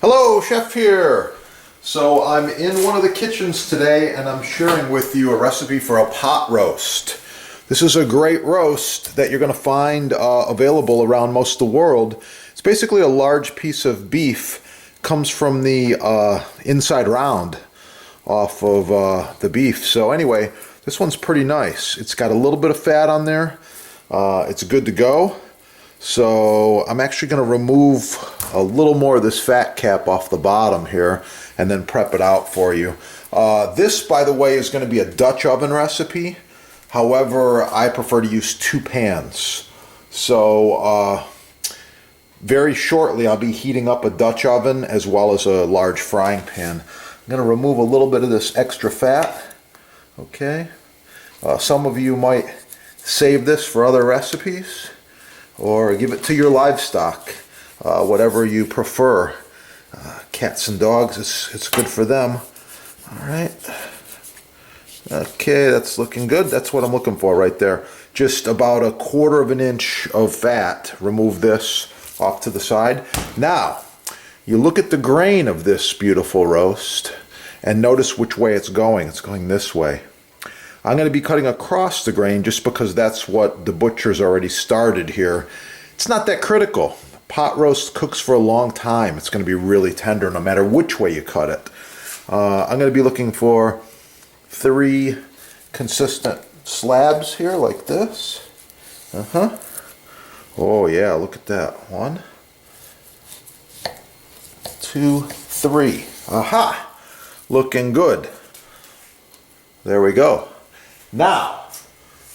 Hello, Chef here. So I'm in one of the kitchens today and I'm sharing with you a recipe for a pot roast. This is a great roast that you're going to find available around most of the world. It's basically a large piece of beef, comes from the inside round off of the beef. So anyway, this one's pretty nice. It's got a little bit of fat on there. It's good to go. So I'm actually going to remove a little more of this fat cap off the bottom here and then prep it out for you. This, by the way, is going to be a Dutch oven recipe. However, I prefer to use 2 pans. So very shortly I'll be heating up a Dutch oven as well as a large frying pan. I'm going to remove a little bit of this extra fat. Okay. Some of you might save this for other recipes, or give it to your livestock, whatever you prefer. Cats and dogs, it's good for them. All right. Okay, that's looking good. That's what I'm looking for right there. Just about 1/4 of an inch of fat. Remove this off to the side. Now, you look at the grain of this beautiful roast and notice which way it's going. It's going this way. I'm going to be cutting across the grain just because that's what the butcher's already started here. It's not that critical. Pot roast cooks for a long time. It's going to be really tender no matter which way you cut it. I'm going to be looking for 3 consistent slabs here like this. Oh yeah, look at that. 1, 2, 3. Aha! Looking good. There we go. Now,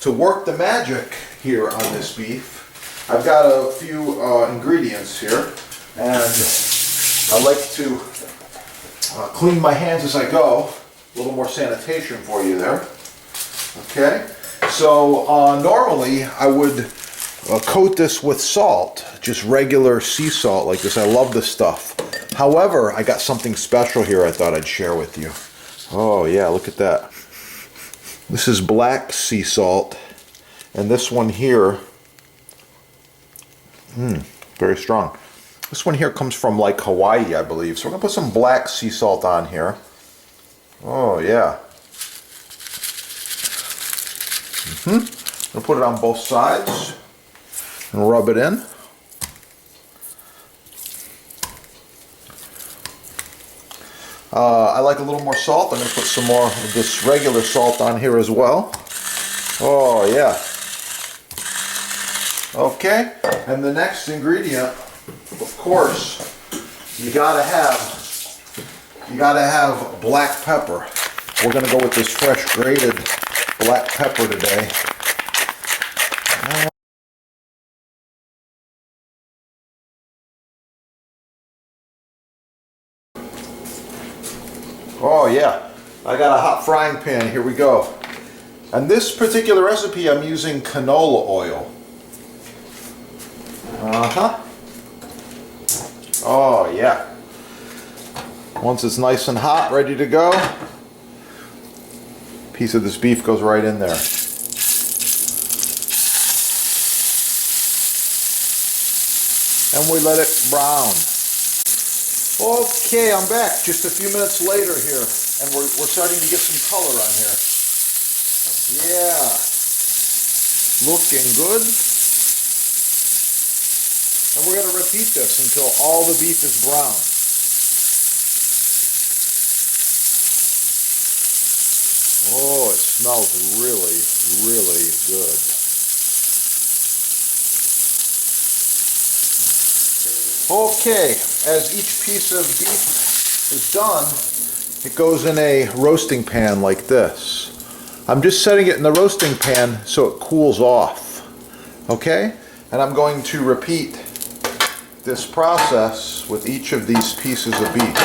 to work the magic here on this beef, I've got a few ingredients here, and I like to clean my hands as I go. A little more sanitation for you there. Okay, so normally I would coat this with salt, just regular sea salt like this. I love this stuff. However, I got something special here I thought I'd share with you. Oh yeah, look at that. This is black sea salt, and this one here, very strong. This one here comes from like Hawaii, I believe. So we're going to put some black sea salt on here. Oh yeah. I'm going to put it on both sides and rub it in. I like a little more salt. I'm going to put some more of this regular salt on here as well. Oh yeah. Okay, and the next ingredient, of course, you gotta have black pepper. We're gonna go with this fresh grated black pepper today. Oh yeah, I got a hot frying pan, here we go. And this particular recipe I'm using canola oil. Oh yeah. Once it's nice and hot, ready to go, piece of this beef goes right in there. And we let it brown. Okay, I'm back just a few minutes later here, and we're starting to get some color on here. Yeah, looking good. And we're going to repeat this until all the beef is brown. Oh, it smells really, really good. Okay, as each piece of beef is done, it goes in a roasting pan like this. I'm just setting it in the roasting pan so it cools off. Okay? And I'm going to repeat this process with each of these pieces of beef.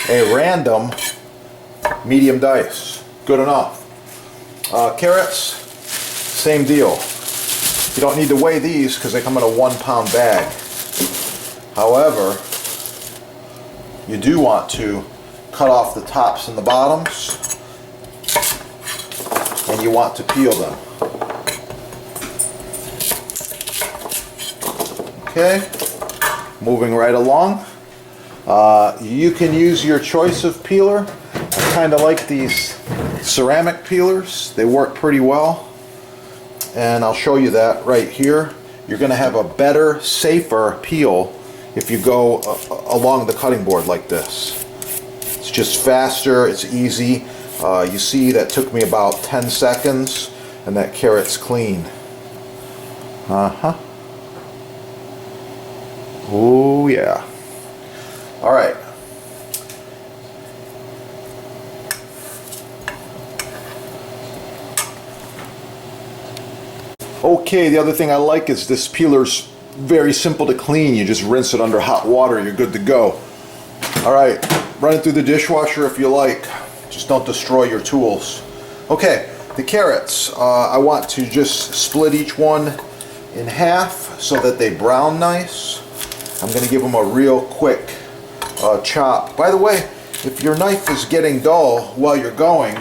A random medium dice, good enough. Carrots, same deal. You don't need to weigh these because they come in a 1-pound bag. However, you do want to cut off the tops and the bottoms, and you want to peel them. Okay, moving right along. You can use your choice of peeler. I kind of like these ceramic peelers. They work pretty well, and I'll show you that right here. You're going to have a better, safer peel if you go along the cutting board like this. It's just faster, it's easy. You see that took me about 10 seconds, and that carrot's clean. Oh yeah. All right. Okay, the other thing I like is this peeler's very simple to clean. You just rinse it under hot water, you're good to go. All right, run it through the dishwasher if you like. Just don't destroy your tools. Okay, the carrots, I want to just split each one in half so that they brown nice. I'm going to give them a real quick chop. By the way, if your knife is getting dull while you're going,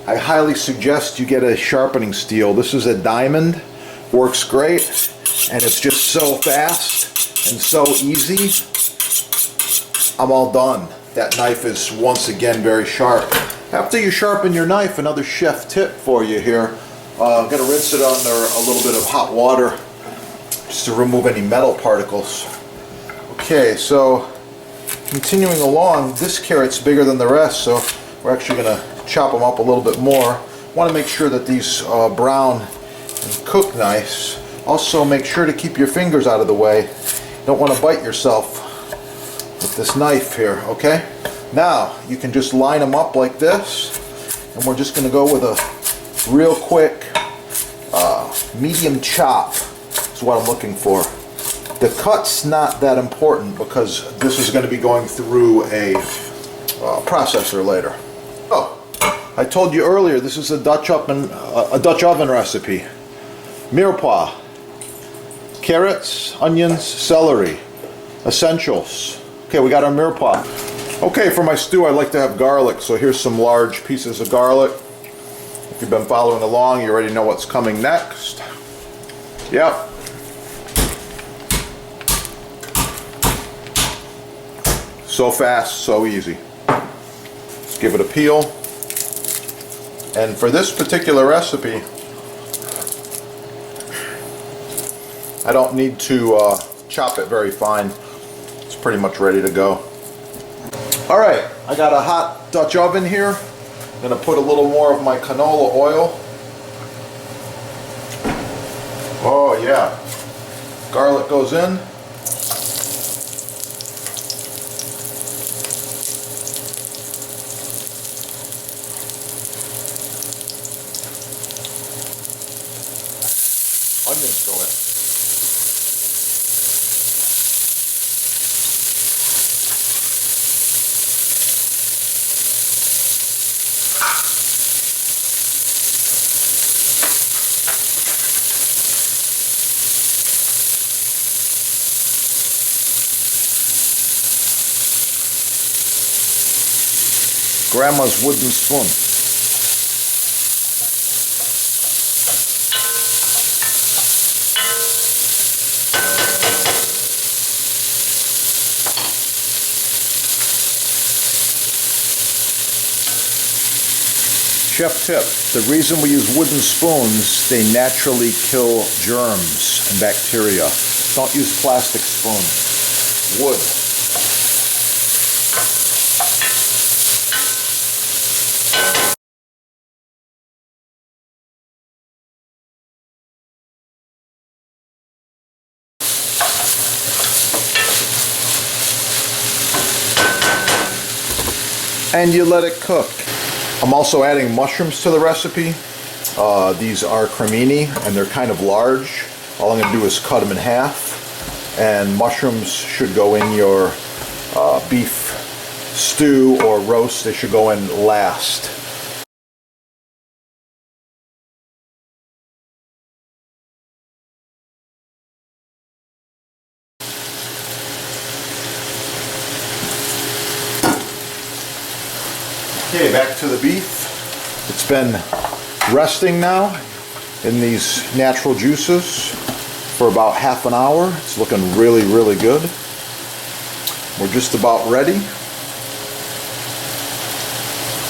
I highly suggest you get a sharpening steel. This is a diamond, works great, and it's just so fast and so easy. I'm all done. That knife is once again very sharp. After you sharpen your knife, another chef tip for you here. I'm going to rinse it under a little bit of hot water just to remove any metal particles. Okay, so continuing along, this carrot's bigger than the rest, so we're actually going to chop them up a little bit more. Want to make sure that these brown and cook nice. Also make sure to keep your fingers out of the way. You don't want to bite yourself with this knife here, okay? Now you can just line them up like this, and we're just going to go with a real quick medium chop is what I'm looking for. The cut's not that important because this is going to be going through a processor later. Oh, I told you earlier this is a Dutch oven recipe. Mirepoix, carrots, onions, celery, essentials. Okay, we got our mirepoix. Okay, for my stew I like to have garlic, so here's some large pieces of garlic. If you've been following along, you already know what's coming next. Yep. So fast, so easy. Let's give it a peel. And for this particular recipe, I don't need to chop it very fine. It's pretty much ready to go. All right, I got a hot Dutch oven here. I'm going to put a little more of my canola oil. Oh yeah. Garlic goes in. Onions go in. Grandma's wooden spoon. Chef tip, the reason we use wooden spoons, they naturally kill germs and bacteria. Don't use plastic spoons. Wood. And you let it cook. I'm also adding mushrooms to the recipe. These are cremini and they're kind of large. All I'm going to do is cut them in half, and mushrooms should go in your beef stew or roast. They should go in last. Okay, back to the beef. It's been resting now in these natural juices for about half an hour. It's looking really, really good. We're just about ready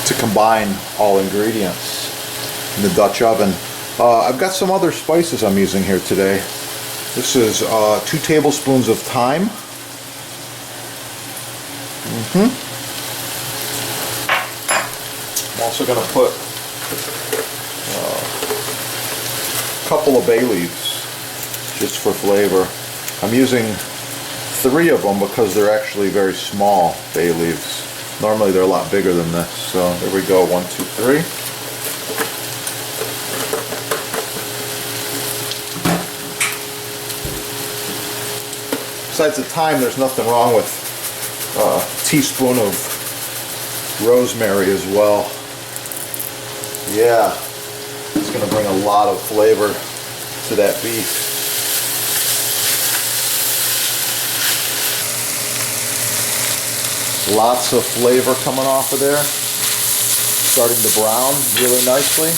to combine all ingredients in the Dutch oven. I've got some other spices I'm using here today. This is 2 tablespoons of thyme. I'm also going to put a couple of bay leaves just for flavor. I'm using 3 of them because they're actually very small bay leaves. Normally they're a lot bigger than this. So there we go, 1, 2, 3. Besides the thyme, there's nothing wrong with a teaspoon of rosemary as well. Yeah, it's going to bring a lot of flavor to that beef. Lots of flavor coming off of there. Starting to brown really nicely.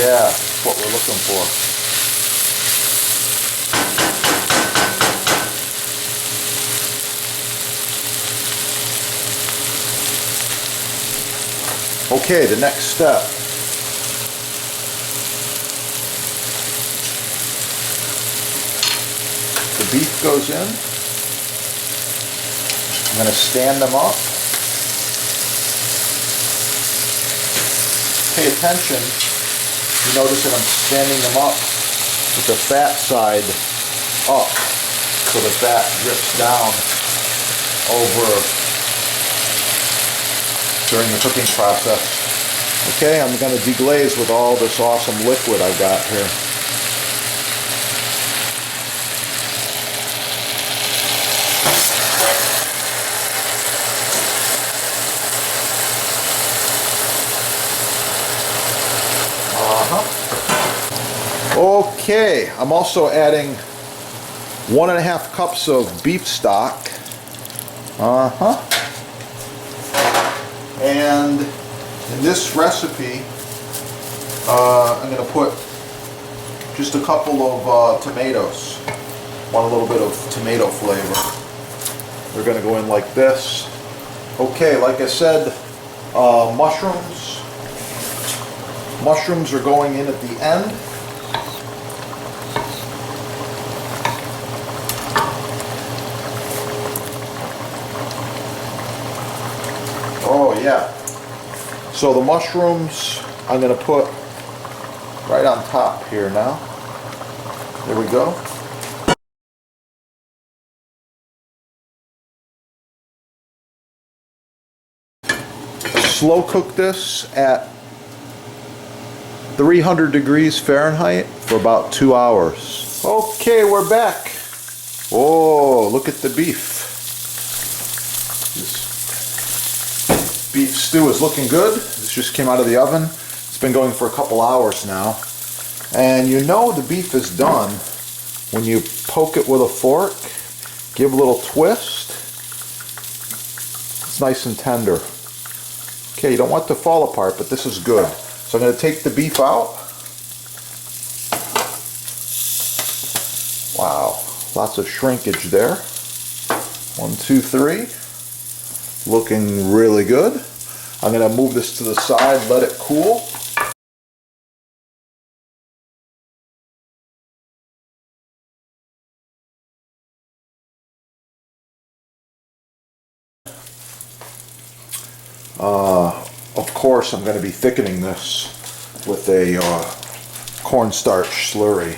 Yeah, that's what we're looking for. Okay, the next step. The beef goes in. I'm going to stand them up. Pay attention. You notice that I'm standing them up with the fat side up so the fat drips down over during the cooking process. Okay, I'm going to deglaze with all this awesome liquid I've got here. Okay, I'm also adding 1.5 cups of beef stock. And in this recipe, I'm going to put just a couple of tomatoes. Want a little bit of tomato flavor. They're going to go in like this. Okay, like I said, mushrooms. Mushrooms are going in at the end. Oh yeah. So the mushrooms I'm going to put right on top here now. There we go. Slow cook this at 300 degrees Fahrenheit for about 2 hours. Okay, we're back. Oh, look at the beef. Beef stew is looking good. This just came out of the oven. It's been going for a couple hours now. And you know the beef is done when you poke it with a fork, give a little twist. It's nice and tender. Okay, you don't want it to fall apart, but this is good. So I'm going to take the beef out. Wow, lots of shrinkage there. 1, 2, 3. Looking really good. I'm going to move this to the side, let it cool. Of course, I'm going to be thickening this with a cornstarch slurry.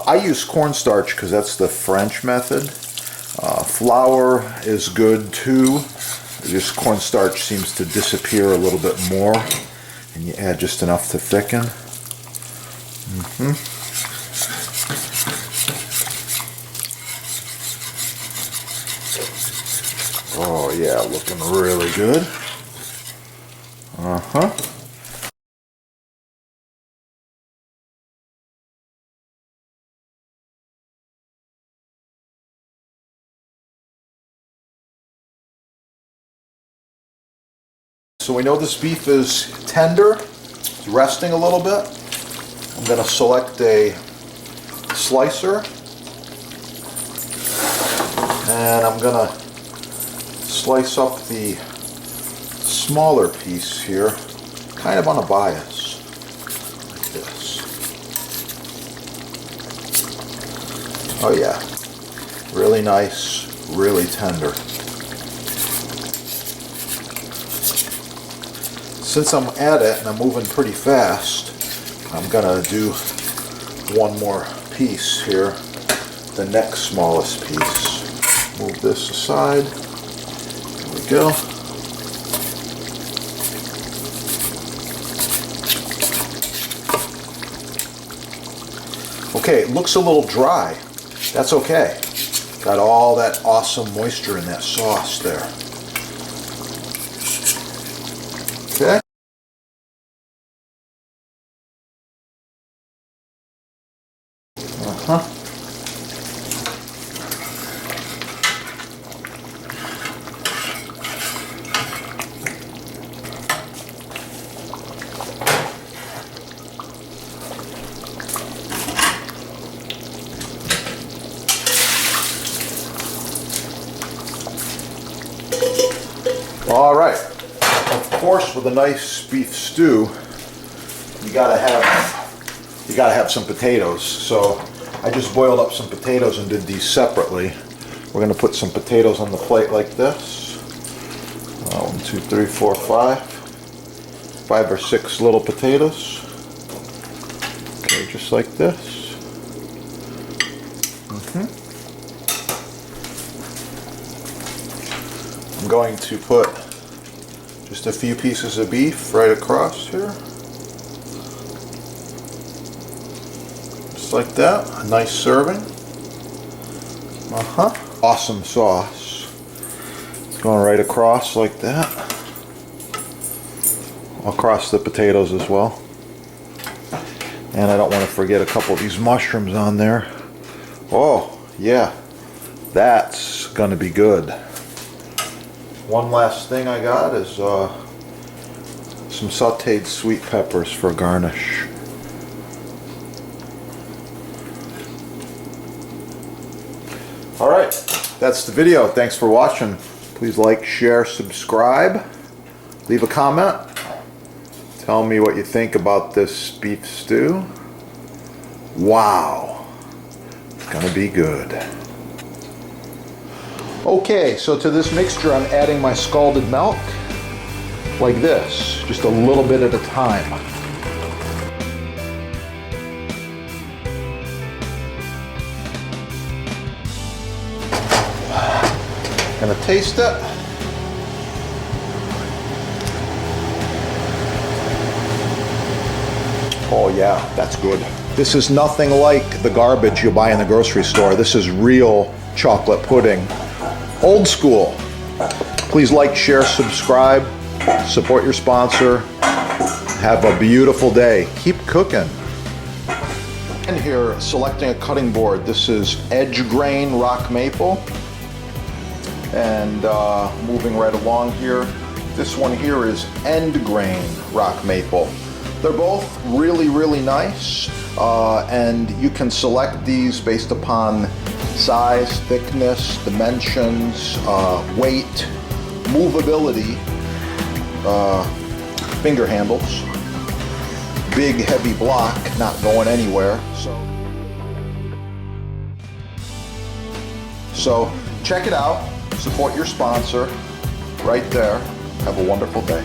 I use cornstarch because that's the French method. Flour is good too. Just cornstarch seems to disappear a little bit more, and you add just enough to thicken. Oh yeah, looking really good. So we know this beef is tender, it's resting a little bit. I'm going to select a slicer, and I'm going to slice up the smaller piece here, kind of on a bias, like this. Oh yeah, really nice, really tender. Since I'm at it and I'm moving pretty fast, I'm gonna do one more piece here, the next smallest piece. Move this aside. There we go. Okay, it looks a little dry. That's okay. Got all that awesome moisture in that sauce there. Okay. All right. Of course, with a nice beef stew, you gotta have some potatoes. So I just boiled up some potatoes and did these separately. We're gonna put some potatoes on the plate like this. 1, 2, 3, 4, 5. 5 or 6 little potatoes. Okay, just like this. I'm going to put just a few pieces of beef right across here. Just like that. A nice serving. Awesome sauce. It's going right across like that. Across the potatoes as well. And I don't want to forget a couple of these mushrooms on there. Oh, yeah. That's going to be good. One last thing I got is some sauteed sweet peppers for garnish. Alright, that's the video. Thanks for watching. Please like, share, subscribe. Leave a comment. Tell me what you think about this beef stew. Wow. It's gonna be good. Okay, so to this mixture I'm adding my scalded milk like this, just a little bit at a time. Gonna taste it. Oh yeah, that's good. This is nothing like the garbage you buy in the grocery store. This is real chocolate pudding. Old school. Please like, share, subscribe, support your sponsor. Have a beautiful day. Keep cooking. And here, selecting a cutting board. This is edge grain rock maple. And moving right along here, this one here is end grain rock maple. They're both really, really nice. And you can select these based upon size, thickness, dimensions, weight, movability, finger handles, big heavy block, not going anywhere. So check it out, support your sponsor right there. Have a wonderful day.